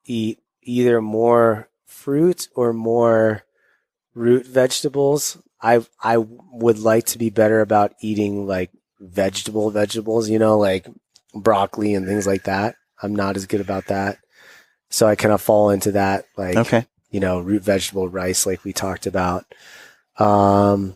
eat either more fruit or more root vegetables. I would like to be better about eating vegetables, like broccoli and things like that. I'm not as good about that. So I kind of fall into that, root vegetable rice like we talked about. And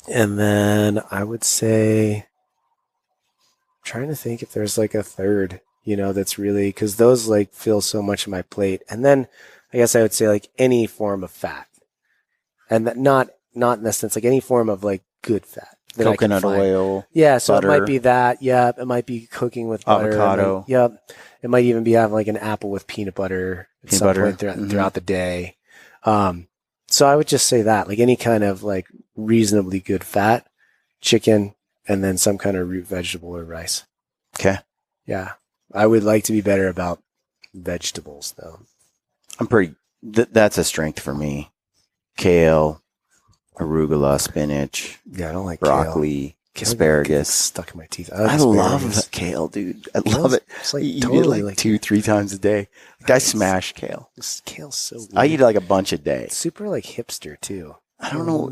then I would say, I'm trying to think if there's a third, that's really, because those fill so much of my plate. And then I guess I would say any form of fat, and that not in the sense any form of good fat. Coconut oil. Yeah. So butter. It might be that. Yeah. It might be cooking with butter. Avocado. It might even be having an apple with peanut butter at some point throughout the day. So I would just say that any kind of reasonably good fat, chicken, and then some kind of root vegetable or rice. Okay. Yeah. I would like to be better about vegetables, though. I'm pretty. That's a strength for me. Kale, arugula, spinach. Yeah, I don't like broccoli, kale. asparagus. Stuck in my teeth. I love kale, dude. I love it. It's like you eat totally it like 2-3 times a day. Like I smash kale. Kale's so weird. I eat like a bunch a day. It's super like hipster too. I don't know.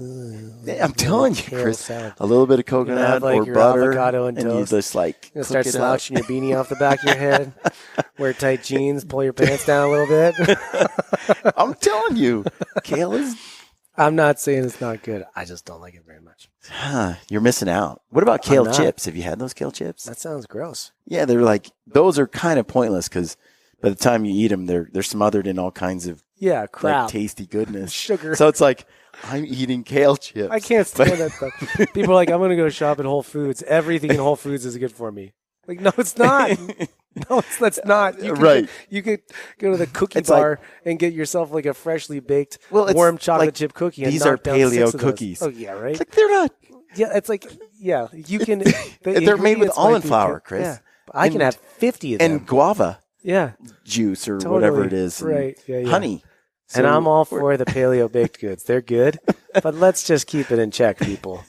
I'm telling you, Chris. Salad. A little bit of coconut like or your butter, avocado and you toast. just like You're gonna start slouching your beanie off the back of your head. Wear tight jeans. Pull your pants down a little bit. I'm telling you, kale is. I'm not saying it's not good. I just don't like it very much. You're missing out. What about kale chips? Have you had those kale chips? That sounds gross. Yeah, they're like those are kind of pointless because by the time you eat them, they're smothered in all kinds of crap, like, tasty goodness, sugar. So it's like I'm eating kale chips. I can't stand that stuff. People are like, I'm going to go shop at Whole Foods. Everything in Whole Foods is good for me. Like, no, it's not. No, that's not. You could go to the cookie bar and get yourself like a freshly baked warm chocolate chip cookie. And these are paleo cookies. Oh, yeah, right? It's like they're not. Yeah, it's like, you can. They're made with almond flour, Chris. Yeah. I can have 50 of them. And guava Yeah. juice or whatever it is. Right. Yeah. Honey. And I'm all for the paleo baked goods. They're good, but let's just keep it in check, people.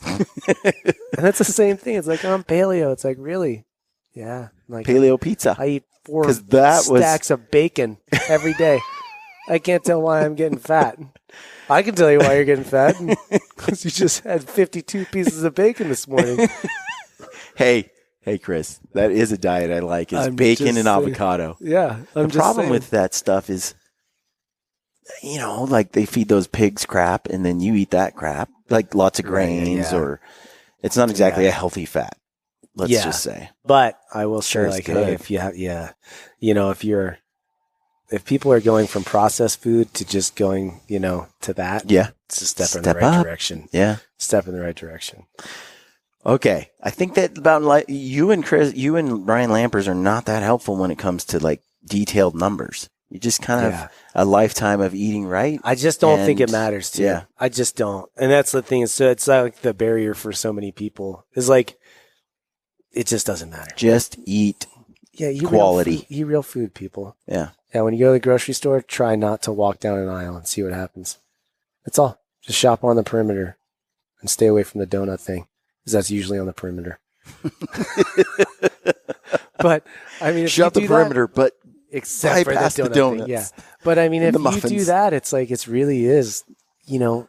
And that's the same thing. It's like, I'm paleo. It's like, really? Yeah. Like paleo pizza. I eat 4 stacks of bacon every day. I can't tell why I'm getting fat. I can tell you why you're getting fat. Because you just had 52 pieces of bacon this morning. Hey, Chris, that is a diet I like. Is bacon and avocado. Yeah. The problem with that stuff is, like they feed those pigs crap and then you eat that crap, like lots of grains or it's not exactly a healthy fat. Let's just say. But I will say, like, hey, if you have, if people are going from processed food to just going, to that, it's a step in the right direction. Yeah. Step in the right direction. Okay. I think that about you and Ryan Lampers are not that helpful when it comes to like detailed numbers. You just kind of a lifetime of eating right. I just don't think it matters to you. I just don't. And that's the thing. So it's like the barrier for so many people is like, it just doesn't matter. Just eat quality. Eat real food, people. Yeah. Yeah. When you go to the grocery store, try not to walk down an aisle and see what happens. That's all. Just shop on the perimeter and stay away from the donut thing because that's usually on the perimeter. But I mean, if shop you the perimeter, but except for the donuts. Yeah. But I mean, if you do that, it's like, it really is, you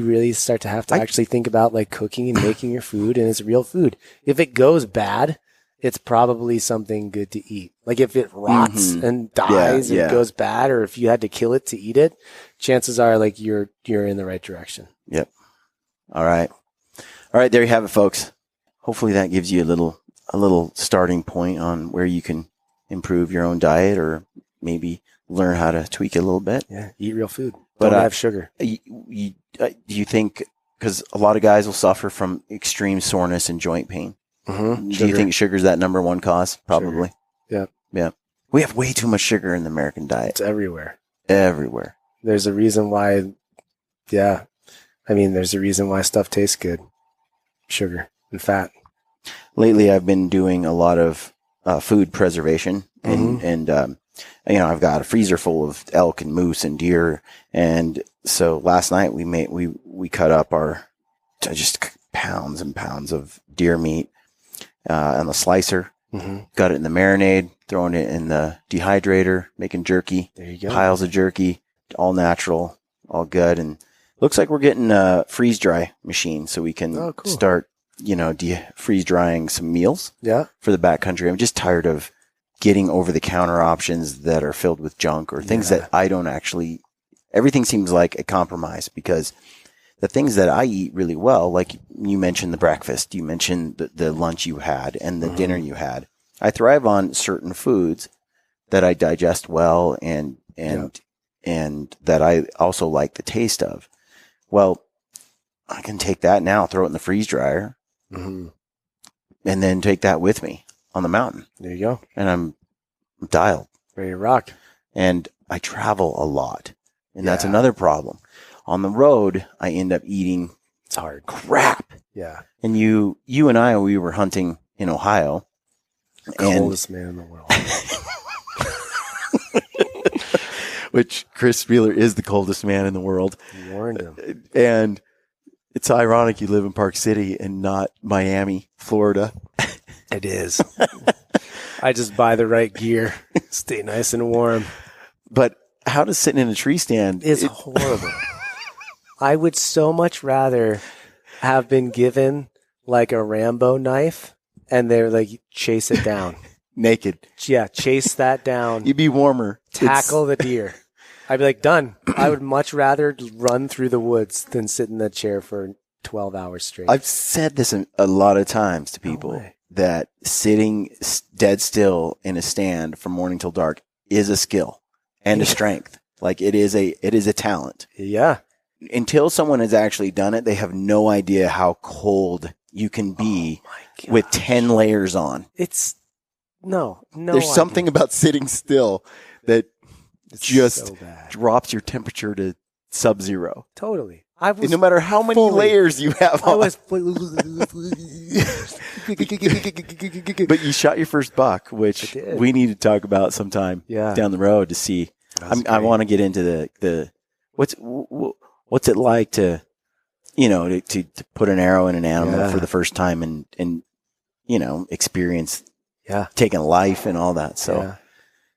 really start to have to actually think about like cooking and making your food, and it's real food. If it goes bad, it's probably something good to eat. Like if it rots and dies and goes bad, or if you had to kill it to eat it, chances are like you're in the right direction. Yep. All right. There you have it, folks. Hopefully that gives you a little starting point on where you can improve your own diet or maybe learn how to tweak it a little bit. Yeah, eat real food. But don't have sugar. Do you think, because a lot of guys will suffer from extreme soreness and joint pain, do you think sugar's that number one cause? Probably. Sugar. Yeah. We have way too much sugar in the American diet. It's everywhere. Everywhere. There's a reason why, there's a reason why stuff tastes good. Sugar and fat. Lately, I've been doing a lot of food preservation, and I've got a freezer full of elk and moose and deer, and so last night we cut up our just pounds and pounds of deer meat on the slicer, got it in the marinade, throwing it in the dehydrator, making jerky. There you go. Piles of jerky, all natural, all good, and looks like we're getting a freeze dry machine so we can start freeze drying some meals for the backcountry. I'm just tired of getting over the counter options that are filled with junk or things that I don't actually, everything seems like a compromise, because the things that I eat really well, like you mentioned the breakfast, you mentioned the lunch you had and the dinner you had. I thrive on certain foods that I digest well and that I also like the taste of. Well, I can take that now, throw it in the freeze dryer, and then take that with me on the mountain. There you go. And I'm dialed. Ready to rock. And I travel a lot. And that's another problem. On the road, I end up eating it's hard crap. Yeah. And you and I, we were hunting in Ohio. Coldest man in the world. which Chris Spealler is the coldest man in the world. You warned him. And it's ironic you live in Park City and not Miami, Florida. It is. I just buy the right gear, stay nice and warm. But how does sitting in a tree stand? It's horrible. I would so much rather have been given like a Rambo knife and they're like, chase it down. Naked. Yeah, chase that down. You'd be warmer. Tackle the deer. I'd be like, done. I would much rather run through the woods than sit in the chair for 12 hours straight. I've said this a lot of times to people that sitting dead still in a stand from morning till dark is a skill and a strength. Like it is a talent. Yeah. Until someone has actually done it, they have no idea how cold you can be with 10 layers on. It's no. There's something about sitting still that just so drops your temperature to sub-zero. Totally. No matter how many layers you have on. But you shot your first buck, which we need to talk about sometime down the road to see. I want to get into the what's it like to put an arrow in an animal for the first time and experience taking life and all that. So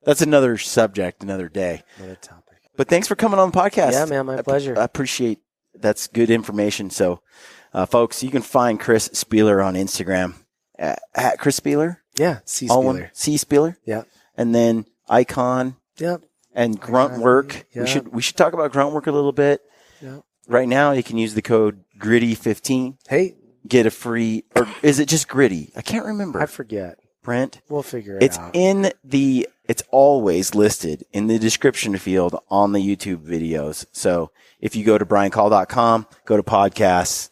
that's another subject, another day. Another topic. But thanks for coming on the podcast. Yeah, man, my pleasure. I appreciate that's good information. So, folks, you can find Chris Spealler on Instagram at Chris Spealler. Yeah, C Spealler. C Spealler. Yeah. And then Icon. Yep. And Grunt Work. Yep. We should talk about Grunt Work a little bit. Yep. Right now, you can use the code GRITTY15. Hey. Get a free, or is it just Gritty? I can't remember. I forget. Brent. We'll figure it out. It's always listed in the description field on the YouTube videos. So if you go to briancall.com, go to podcasts,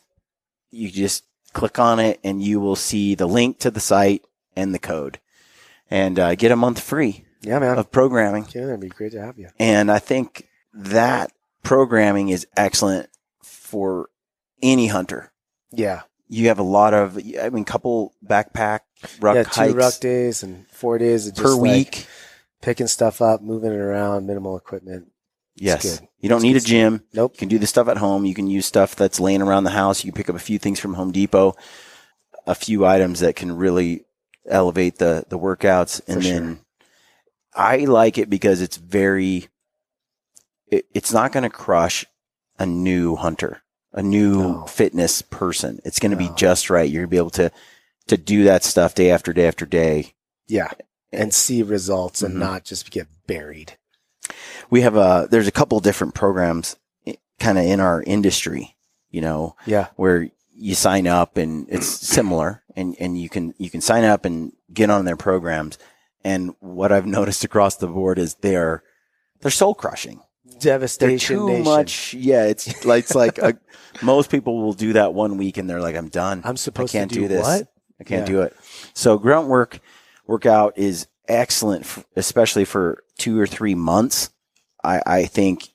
you just click on it and you will see the link to the site and the code and get a month free of programming. Yeah, that'd be great to have you. And I think that programming is excellent for any hunter. Yeah. You have a lot of, couple backpack ruck hikes. 2 ruck days and 4 days of just per week. Picking stuff up, moving it around, minimal equipment. Yes. You don't need a gym. Nope. You can do the stuff at home. You can use stuff that's laying around the house. You can pick up a few things from Home Depot, a few items that can really elevate the workouts. And then I like it because it's it's not going to crush a new hunter, a new fitness person. It's going to be just right. You're going to be able to do that stuff day after day after day. Yeah. And see results and not just get buried. We have there's a couple different programs kind of in our industry, where you sign up and it's similar and you can sign up and get on their programs. And what I've noticed across the board is they're soul crushing. Devastation. They're too much. Yeah. It's like most people will do that 1 week and they're like, I'm done. I'm supposed to do this. What? I can't do it. So Grunt workout is excellent, especially for 2 or 3 months. I think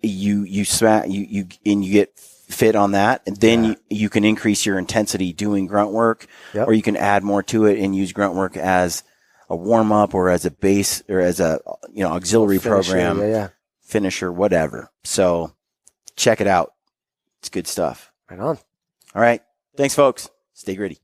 you get fit on that, and then you can increase your intensity doing grunt work, or you can add more to it and use grunt work as a warm up or as a base or as a auxiliary program, finisher, whatever. So check it out. It's good stuff. Right on. All right. Thanks, folks. Stay gritty.